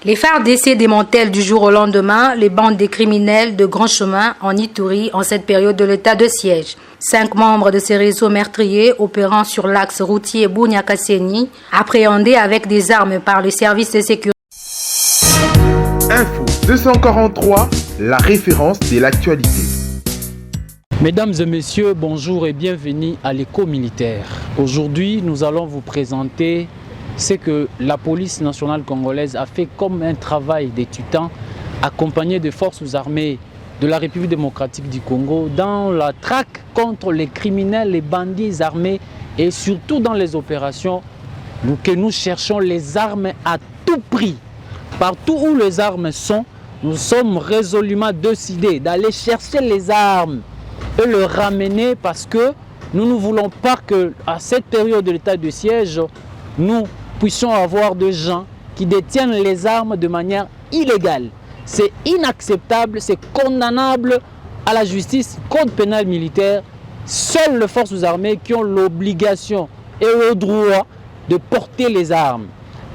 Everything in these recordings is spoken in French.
Les FARDC démantèlent du jour au lendemain les bandes des criminels de Grand Chemin en Ituri en cette période de l'état de siège. 5 membres de ces réseaux meurtriers opérant sur l'axe routier Bunia-Kasseni, appréhendés avec des armes par les services de sécurité. Info 243, la référence de l'actualité. Mesdames et messieurs, bonjour et bienvenue à l'écho militaire. Aujourd'hui, nous allons vous présenter ce que la police nationale congolaise a fait comme un travail de tutant, accompagné des forces armées de la République démocratique du Congo dans la traque contre les criminels, les bandits armés et surtout dans les opérations que nous cherchons les armes à tout prix. Partout où les armes sont, nous sommes résolument décidés d'aller chercher les armes et le ramener parce que nous ne voulons pas qu'à cette période de l'état de siège, nous puissions avoir des gens qui détiennent les armes de manière illégale. C'est inacceptable, c'est condamnable à la justice, code pénal militaire. Seules les forces armées qui ont l'obligation et le droit de porter les armes.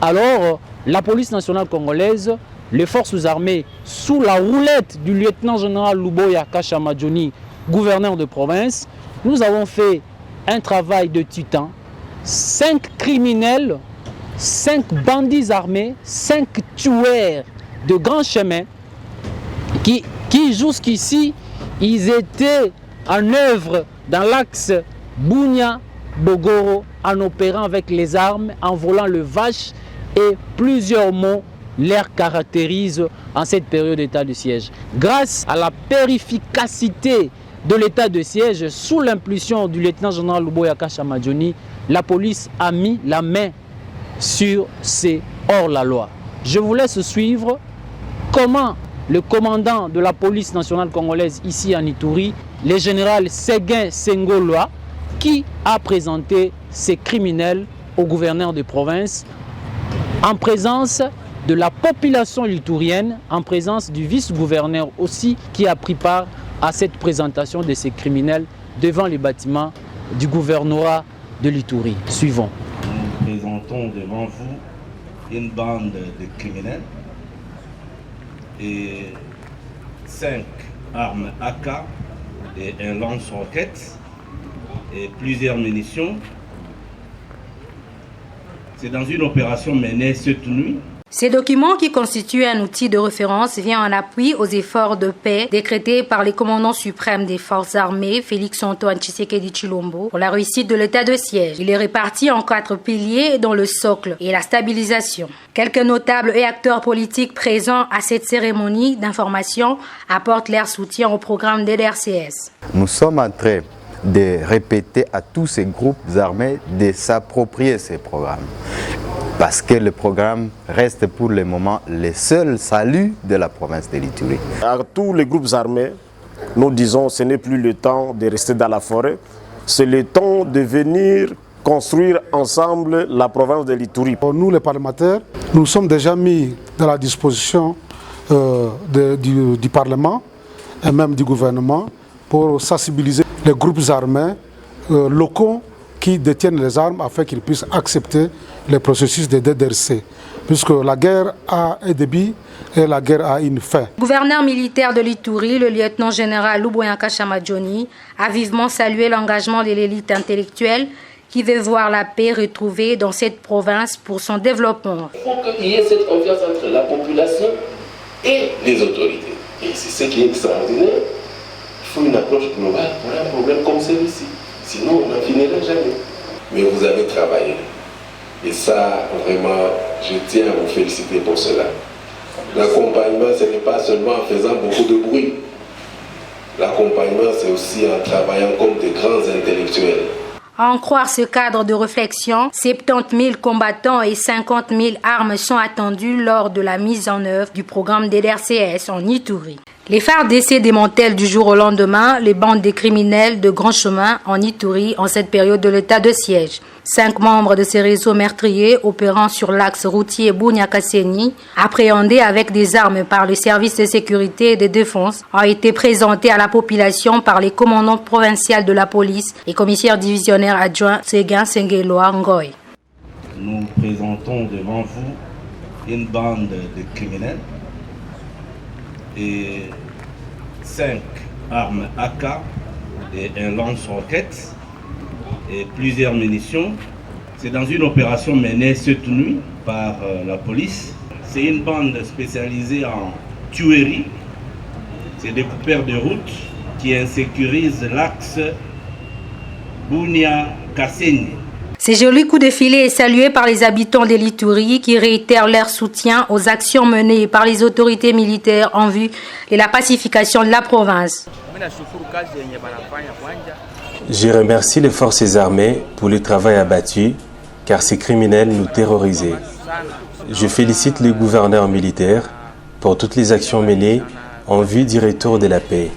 Alors, la police nationale congolaise, les forces armées, sous la houlette du lieutenant-général Luboya Kashamadjoni, gouverneur de province, nous avons fait un travail de titan. 5 criminels, 5 bandits armés, 5 tueurs de Grand Chemin qui jusqu'ici, ils étaient en œuvre dans l'axe Bunia-Bogoro en opérant avec les armes, en volant le vache et plusieurs mots les caractérisent en cette période d'état de siège. Grâce à la périficacité de l'état de siège, sous l'impulsion du lieutenant-général Luboya Kashamadjoni, la police a mis la main sur ces hors-la-loi. Je vous laisse suivre comment le commandant de la police nationale congolaise ici en Ituri, le général Séguin Sengolwa, qui a présenté ces criminels au gouverneur de province en présence de la population iturienne, en présence du vice-gouverneur aussi qui a pris part à cette présentation de ces criminels devant les bâtiments du gouvernorat de l'Ituri. Suivons. Nous présentons devant vous une bande de criminels et 5 armes AK et un lance-roquettes et plusieurs munitions. C'est dans une opération menée cette nuit. Ces documents qui constituent un outil de référence viennent en appui aux efforts de paix décrétés par les commandants suprêmes des forces armées, Félix-Antoine Tshisekedi Tshilombo, pour la réussite de l'état de siège. Il est réparti en 4 piliers dont le socle et la stabilisation. Quelques notables et acteurs politiques présents à cette cérémonie d'information apportent leur soutien au programme DDRCS. Nous sommes en train de répéter à tous ces groupes armés de s'approprier ces programmes. Parce que le programme reste pour le moment le seul salut de la province de l'Ituri. À tous les groupes armés, nous disons que ce n'est plus le temps de rester dans la forêt, c'est le temps de venir construire ensemble la province de l'Ituri. Nous, les parlementaires, nous sommes déjà mis dans la disposition du Parlement et même du gouvernement pour sensibiliser les groupes armés locaux qui détiennent les armes afin qu'ils puissent accepter le processus de DDRC. Puisque la guerre a un début et la guerre a une fin. Le gouverneur militaire de l'Ituri, le lieutenant-général Luboya Kashamadjoni, a vivement salué l'engagement de l'élite intellectuelle qui veut voir la paix retrouvée dans cette province pour son développement. Il faut qu'il y ait cette confiance entre la population et les autorités. Et c'est ce qui est extraordinaire. Il faut une approche globale pour un problème comme celui-ci. Sinon, on n'en finira jamais. Mais vous avez travaillé. Et ça, vraiment, je tiens à vous féliciter pour cela. L'accompagnement, ce n'est pas seulement en faisant beaucoup de bruit. L'accompagnement, c'est aussi en travaillant comme des grands intellectuels. À en croire ce cadre de réflexion, 70 000 combattants et 50 000 armes sont attendus lors de la mise en œuvre du programme DDRCS en Ituri. Les FARDC démantèlent du jour au lendemain les bandes des criminels de Grand Chemin en Ituri en cette période de l'état de siège. 5 membres de ces réseaux meurtriers opérant sur l'axe routier Bunia-Kasseni, appréhendés avec des armes par les services de sécurité et de défense, ont été présentés à la population par les commandants provinciaux de la police et commissaires divisionnaires adjoints Séguin Sengolwa Ngoy. Nous présentons devant vous une bande de criminels et 5 armes AK et un lance-roquettes et plusieurs munitions. C'est dans une opération menée cette nuit par la police. C'est une bande spécialisée en tuerie. C'est des coupeurs de route qui insécurisent l'axe Bunia-Kasseni. Ces jolis coups de filet est salué par les habitants de l'Ituri qui réitèrent leur soutien aux actions menées par les autorités militaires en vue de la pacification de la province. Je remercie les forces armées pour le travail abattu, car ces criminels nous terrorisaient. Je félicite le gouverneur militaire pour toutes les actions menées en vue du retour de la paix.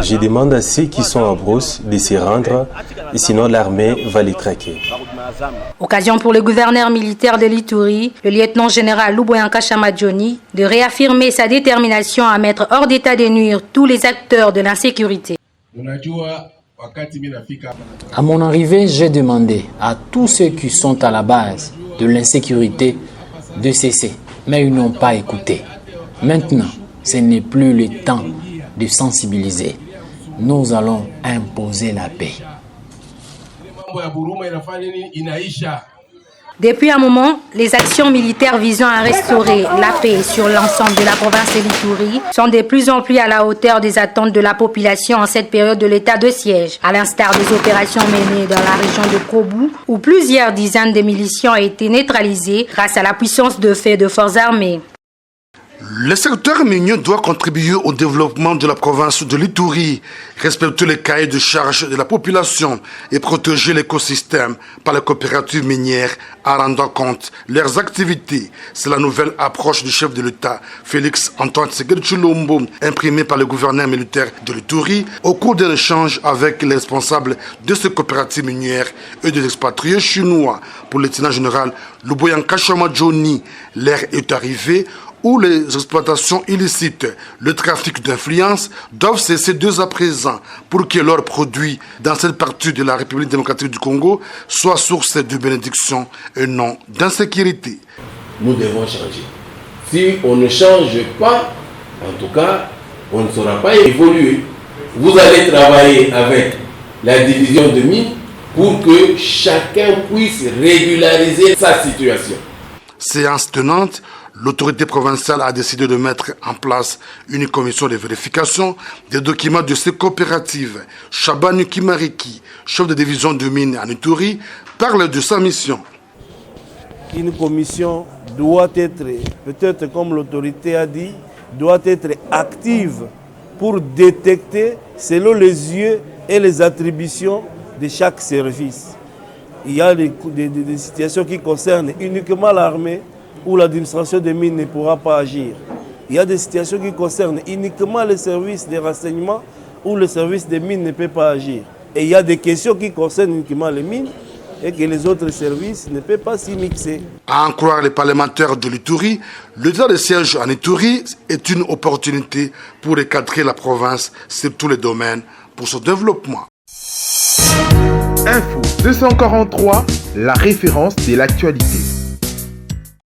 Je demande à ceux qui sont en brousse de s'y rendre, et sinon l'armée va les traquer. Occasion pour le gouverneur militaire de l'Ituri, le lieutenant-général Luboyanka Chamadjoni, de réaffirmer sa détermination à mettre hors d'état de nuire tous les acteurs de l'insécurité. À mon arrivée, j'ai demandé à tous ceux qui sont à la base de l'insécurité de cesser, mais ils n'ont pas écouté. Maintenant, ce n'est plus le temps de sensibiliser. Nous allons imposer la paix. Depuis un moment, les actions militaires visant à restaurer la paix sur l'ensemble de la province de l'Ituri sont de plus en plus à la hauteur des attentes de la population en cette période de l'état de siège, à l'instar des opérations menées dans la région de Kobu, où plusieurs dizaines de miliciens ont été neutralisés grâce à la puissance de feu de forces armées. Le secteur minier doit contribuer au développement de la province de l'Ituri, respecter les cahiers de charge de la population et protéger l'écosystème par les coopératives minières en rendant compte leurs activités. C'est la nouvelle approche du chef de l'État, Félix Antoine Tshisekedi Tshilombo, imprimée par le gouverneur militaire de l'Ituri au cours d'un échange avec les responsables de ces coopératives minières et des expatriés chinois. Pour le lieutenant général Luboyanka Chamadjoni, l'ère est arrivée où les exploitations illicites, le trafic d'influence doivent cesser dès à présent pour que leurs produits dans cette partie de la République démocratique du Congo soient source de bénédiction et non d'insécurité. Nous devons changer. Si on ne change pas, en tout cas, on ne saura pas évoluer. Vous allez travailler avec la division de mines pour que chacun puisse régulariser sa situation. Séance tenante, l'autorité provinciale a décidé de mettre en place une commission de vérification des documents de ces coopératives. Chabani Kimariki, chef de division de mines en Ituri, parle de sa mission. Une commission doit être, peut-être comme l'autorité a dit, doit être active pour détecter selon les yeux et les attributions de chaque service. Il y a des situations qui concernent uniquement l'armée où l'administration des mines ne pourra pas agir. Il y a des situations qui concernent uniquement les services de renseignement où le service des mines ne peut pas agir. Et il y a des questions qui concernent uniquement les mines et que les autres services ne peuvent pas s'y mixer. À en croire les parlementaires de l'Ituri, le état de siège en Ituri est une opportunité pour recadrer la province sur tous les domaines pour son développement. Info 243, la référence de l'actualité.